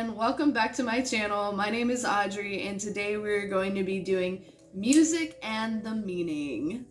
and welcome back to my channel. My name is Audrey and today we're going to be doing music and the meaning.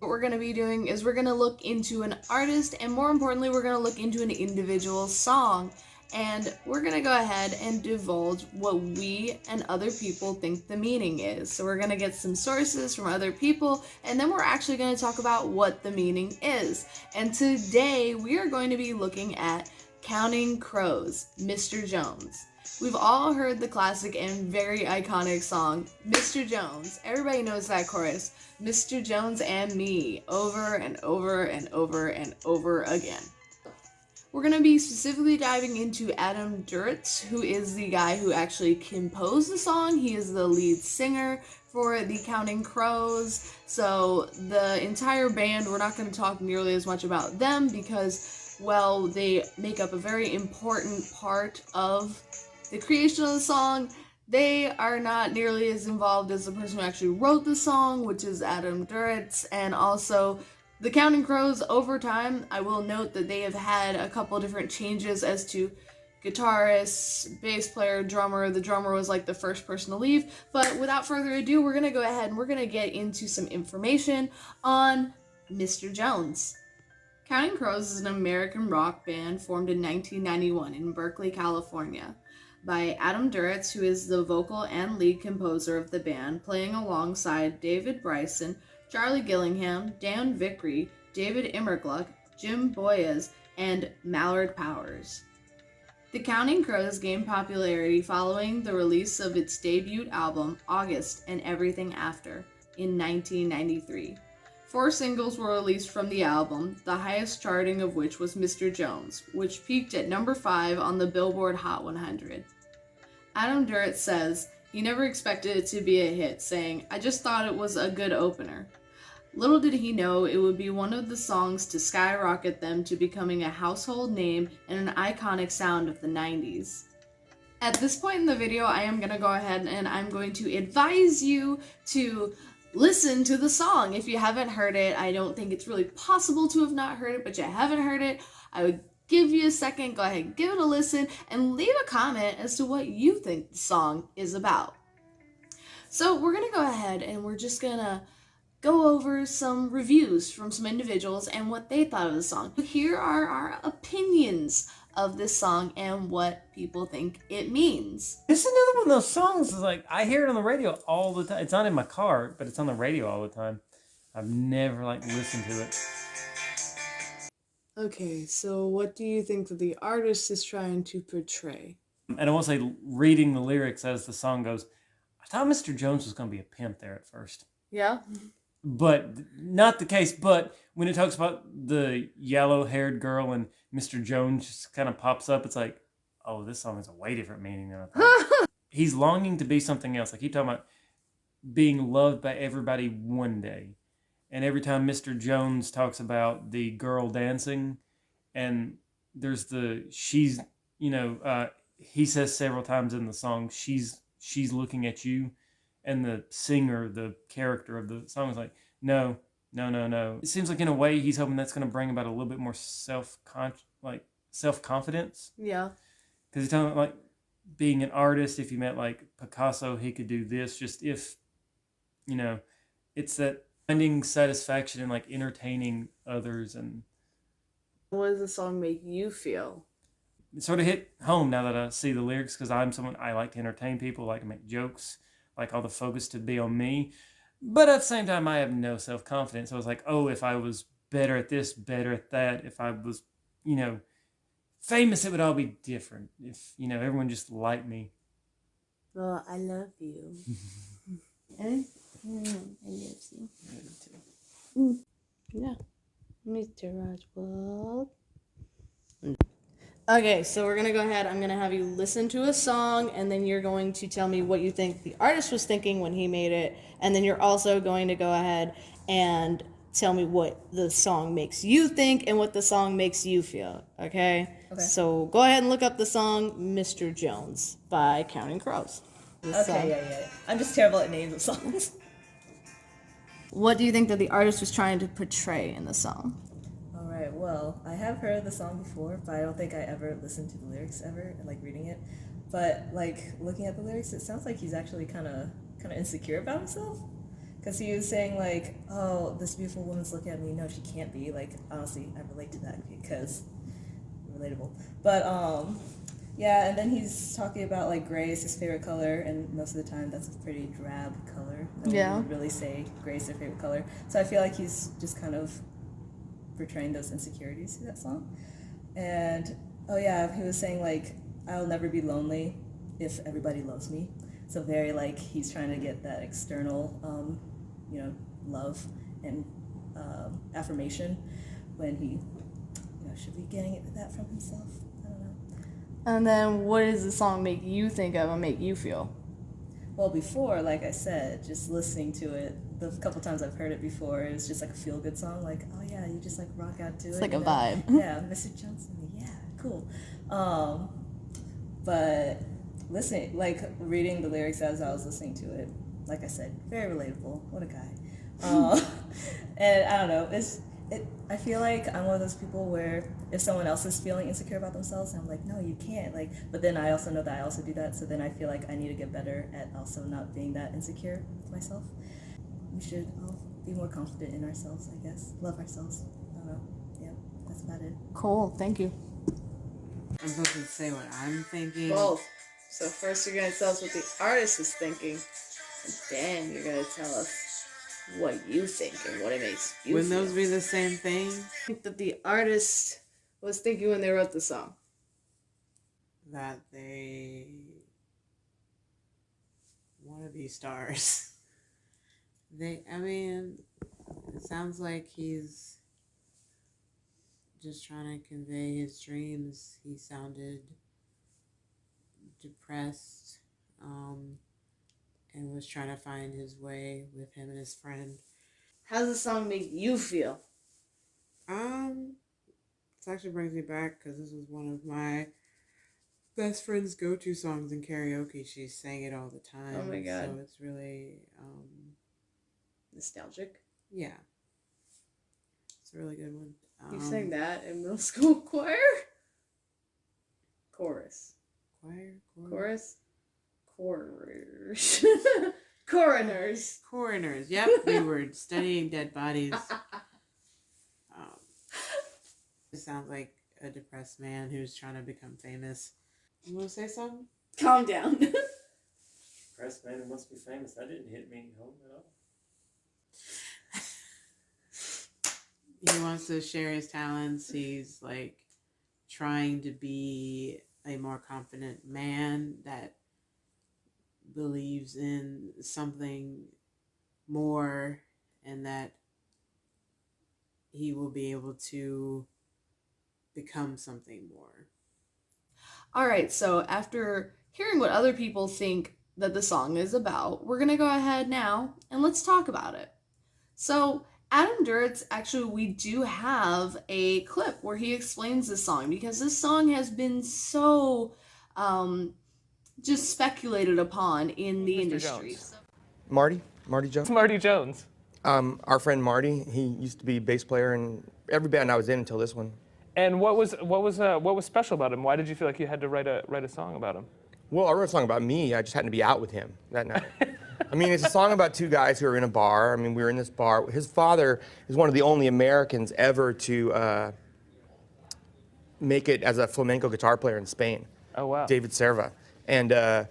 What we're going to be doing is we're going to look into an artist and more importantly we're going to look into an individual song, and we're going to go ahead and divulge what we and other people think the meaning is. So we're going to get some sources from other people and then we're actually going to talk about what the meaning is. And today we are going to be looking at Counting Crows, Mr. Jones. We've all heard the classic and very iconic song, Mr. Jones. Everybody knows that chorus, Mr. Jones and me, over and over and over and over again. We're going to be specifically diving into Adam Duritz, who is the guy who actually composed the song. He is the lead singer for the Counting Crows. So the entire band, we're not going to talk nearly as much about them because, well, they make up a very important part of the creation of the song. They are not nearly as involved as the person who actually wrote the song, which is Adam Duritz, and also the Counting Crows. Over time, I will note that they have had a couple different changes as to guitarist, bass player, drummer. The drummer was like the first person to leave, but without further ado, we're gonna go ahead and we're gonna get into some information on Mr. Jones. Counting Crows is an American rock band formed in 1991 in Berkeley, California, by Adam Duritz, who is the vocal and lead composer of the band, playing alongside David Bryson, Charlie Gillingham, Dan Vickery, David Immergluck, Jim Boyes, and Mallard Powers. The Counting Crows gained popularity following the release of its debut album, August and Everything After, in 1993. 4 singles were released from the album, the highest charting of which was Mr. Jones, which peaked at number 5 on the Billboard Hot 100. Adam Duritz says he never expected it to be a hit, saying, "I just thought it was a good opener." Little did he know it would be one of the songs to skyrocket them to becoming a household name and an iconic sound of the 90s. At this point in the video, I am going to go ahead and I'm going to advise you to listen to the song. If you haven't heard it, I don't think it's really possible to have not heard it, but you haven't heard it, I would give you a second, go ahead and give it a listen, and leave a comment as to what you think the song is about. So we're going to go ahead and we're just going to go over some reviews from some individuals and what they thought of the song. Here are our opinions of this song and what people think it means. This is another one of those songs, is like, I hear it on the radio all the time. It's not in my car, but it's on the radio all the time. I've never listened to it. Okay, so what do you think that the artist is trying to portray? And I will say, reading the lyrics as the song goes, I thought Mr. Jones was going to be a pimp there at first. Yeah? But not the case. But when it talks about the yellow-haired girl and Mr. Jones just kind of pops up, it's like, oh, this song has a way different meaning than I thought. He's longing to be something else. I keep talking about being loved by everybody one day. And every time Mr. Jones talks about the girl dancing, and there's she's, he says several times in the song, she's looking at you. And the singer, the character of the song is like, no. It seems like in a way he's hoping that's going to bring about a little bit more self-confidence. Yeah. Because he's talking about, like, being an artist. If you met like Picasso, he could do this. Just if, it's that finding satisfaction in like entertaining others. And what does the song make you feel? It sort of hit home now that I see the lyrics, because I'm someone, I like to entertain people, like to make jokes, like all the focus to be on me. But at the same time, I have no self-confidence. So I was like, oh, if I was better at this, better at that, if I was, famous, it would all be different. If, everyone just liked me. Well, I love you. I love you. Yeah. Mr. Roswell. Okay, so we're going to go ahead. I'm going to have you listen to a song, and then you're going to tell me what you think the artist was thinking when he made it, and then you're also going to go ahead and tell me what the song makes you think and what the song makes you feel, okay? So go ahead and look up the song Mr. Jones by Counting Crows. Yeah. I'm just terrible at names of songs. What do you think that the artist was trying to portray in the song? All right, well, I have heard the song before, but I don't think I ever listened to the lyrics ever, like reading it. But like looking at the lyrics, it sounds like he's actually kind of insecure about himself. Because he was saying like, "Oh, this beautiful woman's looking at me. No, she can't be." Like honestly, I relate to that because relatable. But yeah, and then he's talking about like gray is his favorite color, and most of the time that's a pretty drab color. No Yeah. one would really say gray is their favorite color. So I feel like he's just kind of portraying those insecurities through that song. And oh yeah, he was saying like, I'll never be lonely if everybody loves me. So very like he's trying to get that external, love and affirmation when he, should be getting that from himself. I don't know. And then what does the song make you think of and make you feel? Well, before, like I said, just listening to it, the couple times I've heard it before, it was just like a feel good song. Like, oh yeah, you just like rock out to it. It's like you a know? vibe. Yeah, Mr.Jones, yeah, cool. But listening, like reading the lyrics as I was listening to it, like I said, very relatable. What a guy. And I don't know, I feel like I'm one of those people where if someone else is feeling insecure about themselves, I'm like, no, you can't. Like, but then I also know that I also do that. So then I feel like I need to get better at also not being that insecure with myself. We should all be more confident in ourselves, I guess. Love ourselves. I don't know. Yeah, that's about it. Cool, thank you. I'm supposed to say what I'm thinking. Both. So first you're gonna tell us what the artist is thinking, and then you're gonna tell us what you think and what it makes you Wouldn't feel. those be the same thing? I think that the artist was thinking when they wrote the song. That they want to be stars. I mean, it sounds like he's just trying to convey his dreams. He sounded depressed, and was trying to find his way with him and his friend. How does the song make you feel? This actually brings me back because this was one of my best friend's go-to songs in karaoke. She sang it all the time. Oh my God. So it's really, Nostalgic. yeah, it's a really good one. You sang that in middle school choir? Chorus. Choir? Coroners. Coroners. Coroners. Yep, we were studying dead bodies. It sounds like a depressed man who's trying to become famous. You want to say something? Calm down. Depressed man who must be famous. That didn't hit me home at all. He wants to share his talents. He's like trying to be a more confident man that believes in something more and that he will be able to become something more. All right, so after hearing what other people think that the song is about, we're going to go ahead now and let's talk about it. So, Adam Duritz, actually, we do have a clip where he explains this song because this song has been so just speculated upon in the Mr. industry. Jones. Marty Jones. It's Marty Jones. Our friend Marty, he used to be bass player in every band I was in until this one. And what was special about him? Why did you feel like you had to write a song about him? Well, I wrote a song about me. I just happened to be out with him that night. I mean, it's a song about two guys who are in a bar. I mean, we were in this bar. His father is one of the only Americans ever to make it as a flamenco guitar player in Spain. Oh, wow. David Serva. And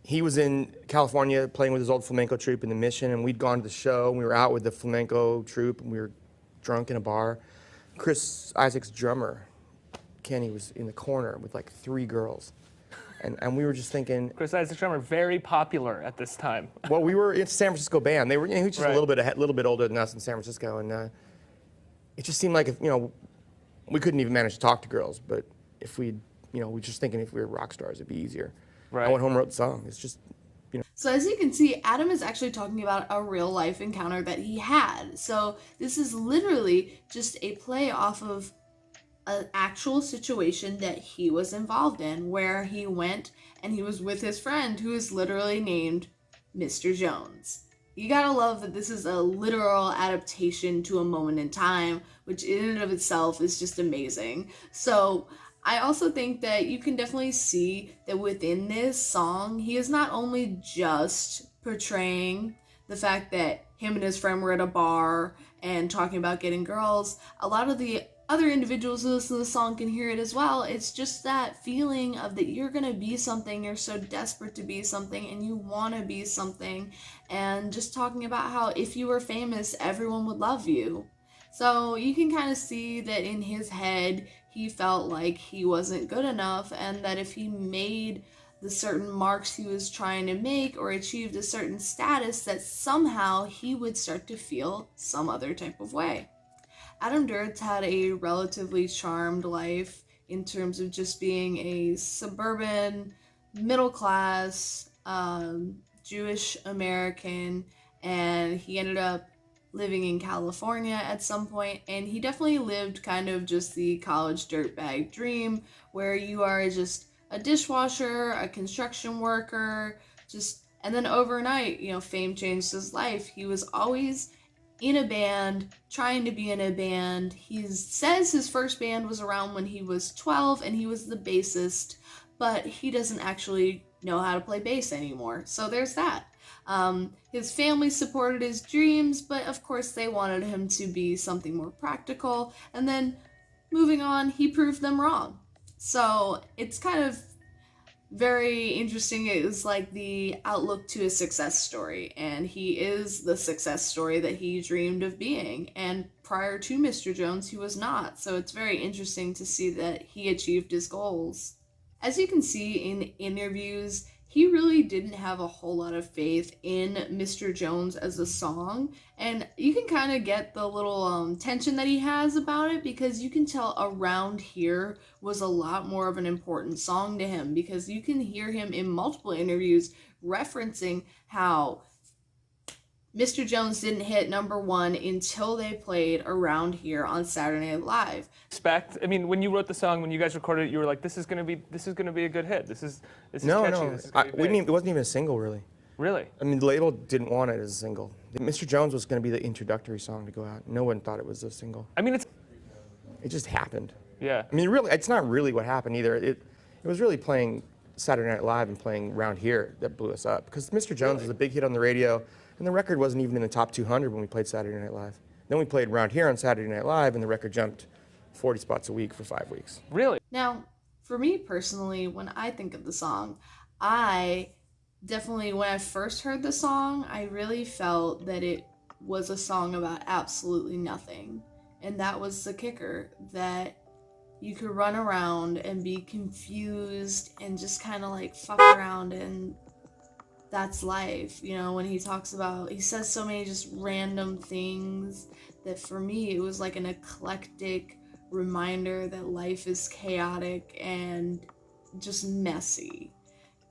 he was in California playing with his old flamenco troupe in the Mission, and we'd gone to the show, and we were out with the flamenco troupe, and we were drunk in a bar. Chris Isaac's drummer, Kenny, was in the corner with like 3 girls. And we were just thinking. Chris Isaac's drummer, very popular at this time. Well, we were in a San Francisco band. They were, he was just Right. a little bit older than us in San Francisco, and it just seemed like if, we couldn't even manage to talk to girls. But if we were just thinking if we were rock stars, it'd be easier. Right. I went home and wrote the song. It's just. So as you can see, Adam is actually talking about a real life encounter that he had. So this is literally just a play off of an actual situation that he was involved in, where he went and he was with his friend who is literally named Mr. Jones. You gotta love that this is a literal adaptation to a moment in time, which in and of itself is just amazing. So I also think that you can definitely see that within this song, he is not only just portraying the fact that him and his friend were at a bar and talking about getting girls. A lot of the other individuals who listen to the song can hear it as well. It's just that feeling of that you're gonna be something, you're so desperate to be something, and you wanna be something, and just talking about how if you were famous, everyone would love you. So you can kind of see that in his head, he felt like he wasn't good enough, and that if he made the certain marks he was trying to make or achieved a certain status, that somehow he would start to feel some other type of way. Adam Duritz had a relatively charmed life in terms of just being a suburban, middle class, Jewish American, and he ended up living in California at some point, and he definitely lived kind of just the college dirtbag dream where you are just a dishwasher, a construction worker, just and then overnight, fame changed his life. He was always in a band, trying to be in a band. He says his first band was around when he was 12 and he was the bassist, but he doesn't actually know how to play bass anymore. So there's that. His family supported his dreams, but of course they wanted him to be something more practical. And then moving on, he proved them wrong. So it's kind of very interesting. It was like the outlook to a success story, and he is the success story that he dreamed of being. And prior to Mr. Jones, he was not. So it's very interesting to see that he achieved his goals. As you can see in interviews, he really didn't have a whole lot of faith in Mr. Jones as a song. And you can kind of get the little tension that he has about it, because you can tell Around Here was a lot more of an important song to him, because you can hear him in multiple interviews referencing how Mr. Jones didn't hit number one until they played Around Here on Saturday Night Live. Respect. I mean, when you wrote the song, when you guys recorded it, you were like, "This is gonna be a good hit. This is No, catchy. no, This is gonna be big." it wasn't even a single really. Really? I mean, the label didn't want it as a single. Mr. Jones was going to be the introductory song to go out. No one thought it was a single. I mean, it's It just happened. yeah. I mean, really, it's not really what happened either. It was really playing Saturday Night Live and playing Round Here that blew us up. Because Mr. Jones was a big hit on the radio, and the record wasn't even in the top 200 when we played Saturday Night Live. Then we played Round Here on Saturday Night Live, and the record jumped 40 spots a week for 5 weeks. Really? Now, for me personally, when I think of the song, I definitely, when I first heard the song, I really felt that it was a song about absolutely nothing. And that was the kicker, that you could run around and be confused and just kind of like fuck around, and that's life. When he talks about, he says so many just random things that for me it was like an eclectic reminder that life is chaotic and just messy.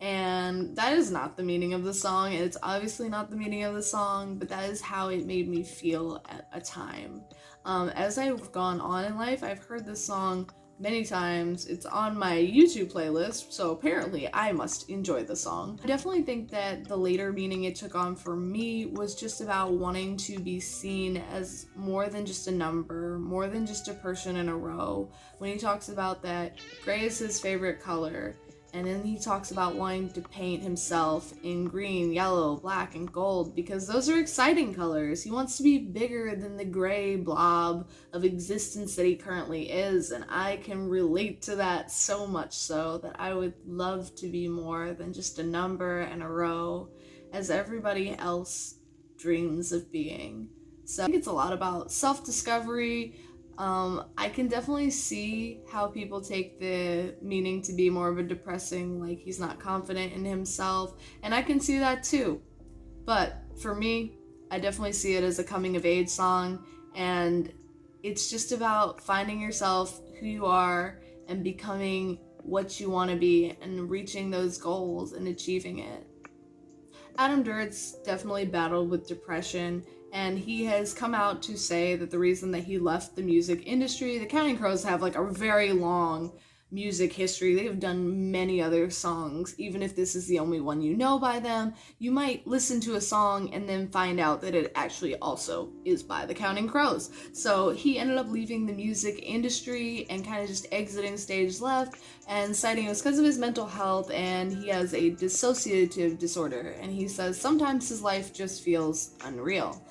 And that is not the meaning of the song. It's obviously not the meaning of the song, but that is how it made me feel at a time. As I've gone on in life, I've heard this song many times. It's on my YouTube playlist, so apparently I must enjoy the song. I definitely think that the later meaning it took on for me was just about wanting to be seen as more than just a number, more than just a person in a row. When he talks about that gray is his favorite color, and then he talks about wanting to paint himself in green, yellow, black, and gold, because those are exciting colors. He wants to be bigger than the gray blob of existence that he currently is, and I can relate to that so much so that I would love to be more than just a number and a row, as everybody else dreams of being. So I think it's a lot about self-discovery. I can definitely see how people take the meaning to be more of a depressing, like he's not confident in himself, and I can see that too. But for me, I definitely see it as a coming of age song, and it's just about finding yourself, who you are, and becoming what you want to be, and reaching those goals and achieving it. Adam Duritz definitely battled with depression, and he has come out to say that the reason that he left the music industry, the Counting Crows have like a very long music history. They have done many other songs. Even if this is the only one you know by them, you might listen to a song and then find out that it actually also is by the Counting Crows. So he ended up leaving the music industry and kind of just exiting stage left, and citing it was because of his mental health, and he has a dissociative disorder, and he says sometimes his life just feels unreal.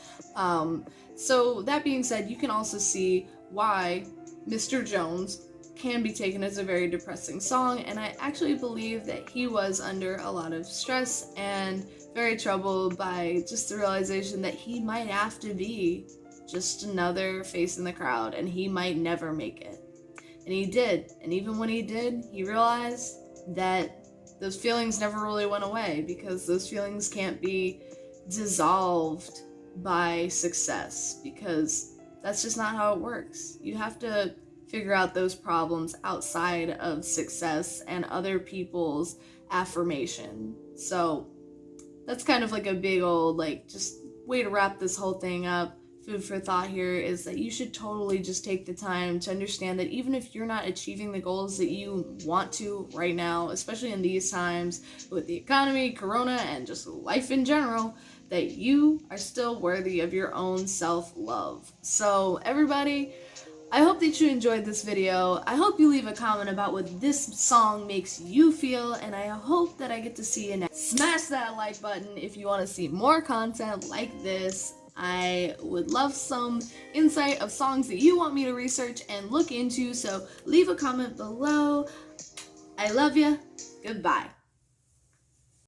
So that being said, you can also see why Mr. Jones can be taken as a very depressing song, and I actually believe that he was under a lot of stress and very troubled by just the realization that he might have to be just another face in the crowd and he might never make it. And he did, and even when he did, he realized that those feelings never really went away, because those feelings can't be dissolved by success, because that's just not how it works. You have to figure out those problems outside of success and other people's affirmation. So that's kind of like a big old, like, just way to wrap this whole thing up. Food for thought here is that you should totally just take the time to understand that even if you're not achieving the goals that you want to right now, especially in these times with the economy, corona, and just life in general, that you are still worthy of your own self-love. So everybody, I hope that you enjoyed this video. I hope you leave a comment about what this song makes you feel, and I hope that I get to see you next. Smash that like button if you want to see more content like this. I would love some insight of songs that you want me to research and look into, so leave a comment below. I love you. Goodbye.